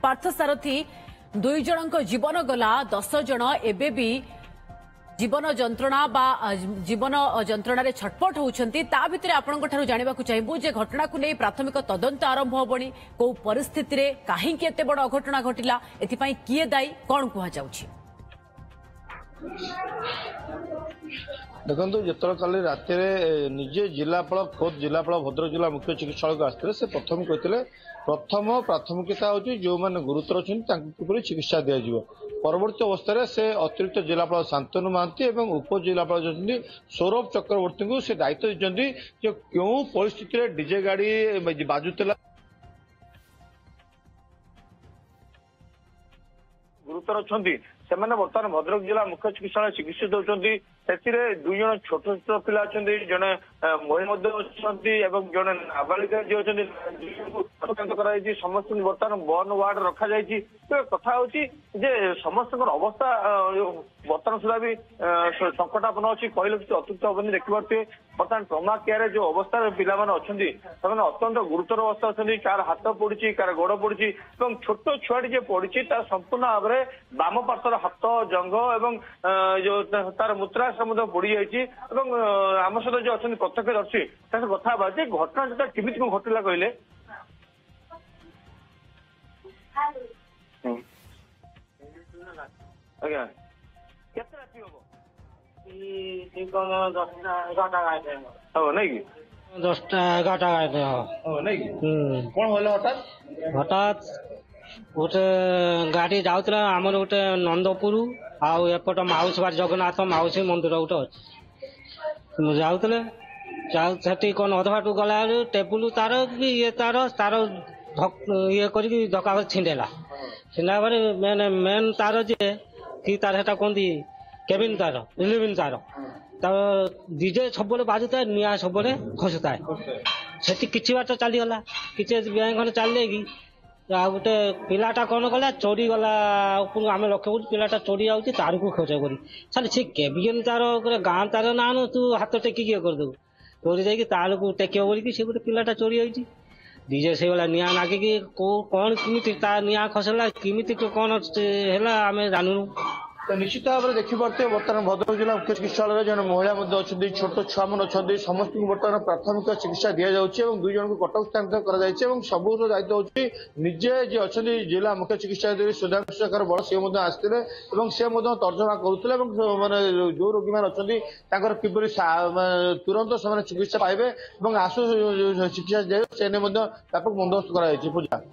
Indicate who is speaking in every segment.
Speaker 1: पार्थसारथी 2 जनक जीवन गला 10 जन एबे भी जीवन जंत्रणा बा जीवन जंत्रणा छटपट होउछंती ता भितरे आपनक ठारू जानिबा को चाहबो जे घटना को नै प्राथमिक तदंत आरंभ होबणी को परिस्थिति रे काहे के एते बड़ अघटना घटिला एथि पई किए दायी कोन कुहा जाउछि।
Speaker 2: देखो जो कल रात निजे जिलापाल खोद जिलापाल भद्रक जिला मुख्य चिकित्सालय आसते से प्रथम कहते प्रथम प्राथमिकता हूँ जो मैंने गुरुतर अच्छा किपर चिकित्सा दिज्व परवर्ती अवस्था से अतिरिक्त जिलापाल शांतनु महांती और उपजिलापाल जो सौरभ चक्रवर्ती को से दायित्व देते क्यों परिस्थिति डीजे गाड़ी बाजुला गुरुतर अच्छा से बर्तमान भद्रक जिला मुख्य चिकित्सालय चिकित्सित होती दुई जन छोट छोट पिला अच्छा जड़े महिला जड़े नाबालिका जी अच्छा समस्त बर्तमान वन वार्ड रखा जाए कथा हूँ समस्त अवस्था बर्तमान सुधा भी संकटापन्न अच्छी कहले किसी अत्युक्त हेनी देखिपे बर्तमान ट्रमा केयर जो अवस्था पिला अच्छा अत्यंत गुरुतर अवस्था अच्छा कार हाथ पड़ी कार गोड़ पड़ी छोट छुआटी जे पड़ी तार संपूर्ण भाव में बाम पार्श्वर हाथ जंग एवं जो तार मूत्रा पड़ जाए आम सहित जो अच्छा प्रत्यक्षदर्शी कथा घटना जो केमी कौन घटला कहले आज्ञा केते राति हम नहीं
Speaker 3: 10टा 11टा
Speaker 2: कौन होला
Speaker 3: हठात गोटे गाड़ी जाऊला आमर गोटे नंदपुर आउ एपट माउसी बार जगन्नाथ माउसी मंदिर गोटे अच्छे जाऊे कौन अधबाट गला टेबुल तार कि ये तार तार ये कर धक्का छिंडेला छिंडा मेन तार जे कि तार हेटा कहती केबिन तार रिलिविन तार डीजे सब बाजुता निआ सब खसुता से कि बाट चलीगला कि बैंक चल कि गोटे पिलाटा कौन कला चोरी गला ऊपर आम लक्ष्य कर पिलाटा चोरी जाऊँगी तार को खोज कर सारे सी केबिन तार गाँ तार ना तू हाथ टेकिक ये करदेबू चोरी जाकि तार को टेक बोलिकी सी गोटे पिलाटा चोरी जाऊँगी डीजे से वाला निआ नागिकी कौन किमिति ता निआ खसला किमिति कौन है आम जानू
Speaker 2: तो निश्चित भाव में देखिपे बर्तमान भद्रक जिला मुख्य चिकित्सालय जन महिला अच्छा छोट छुआ मन अच्छा समस्त बर्तमान प्राथमिक चिकित्सा दि जाऊँगी 2 जन को कटक स्थानांतरित सब दायित्व हूँ निजे जी अच्छा जिला मुख्य चिकित्सालय सुधांशु शेखर बड़ सी आसते से तर्जमा करुले मानने जो रोगी मैंने अच्छा किपर तुरंत से चिकित्सा पाइबे आसु चिकित्सा दिए से व्यापक बंदोबस्त कर पूजा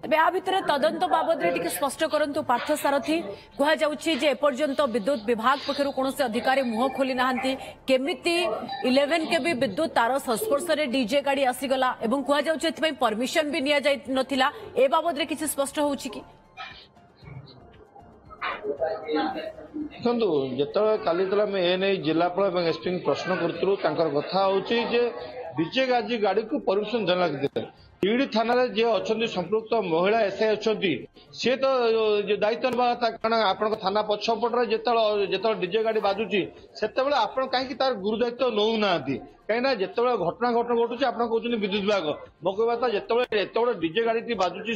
Speaker 1: आ भितर तदंत बाबद स्पष्ट करंतु पार्थसारथी कह जाउछि जे एपर्यंत विद्युत विभाग पक्षरु कोनोसी अधिकारी मुह खोली नाहंती केमिति 11 के भी विद्युत तार संस्पर्श रे डीजे गाड़ी आसीगला एवं कह जाउछि एथि परमिशन भी निया जाय नथिला ए बाबद रे किछि स्पष्ट होउछि कि
Speaker 2: देखो जिते काली एने जिलापाल और एसपी प्रश्न करूँ कथा हूँ डीजे गाड़ी को परमिशन देना टीडी थाना जे अच्छा संपृक्त महिला एसआई अच्छा सी तो दायित्व ना कारण आप थाना पछपटे जो डीजे गाड़ी बाजुची से आप कहीं तार गुरु दायित्व नौना कहीं जो घटना घटुची आप कहते विद्युत विभाग मो कहता जो डीजे गाड़ी बाजुची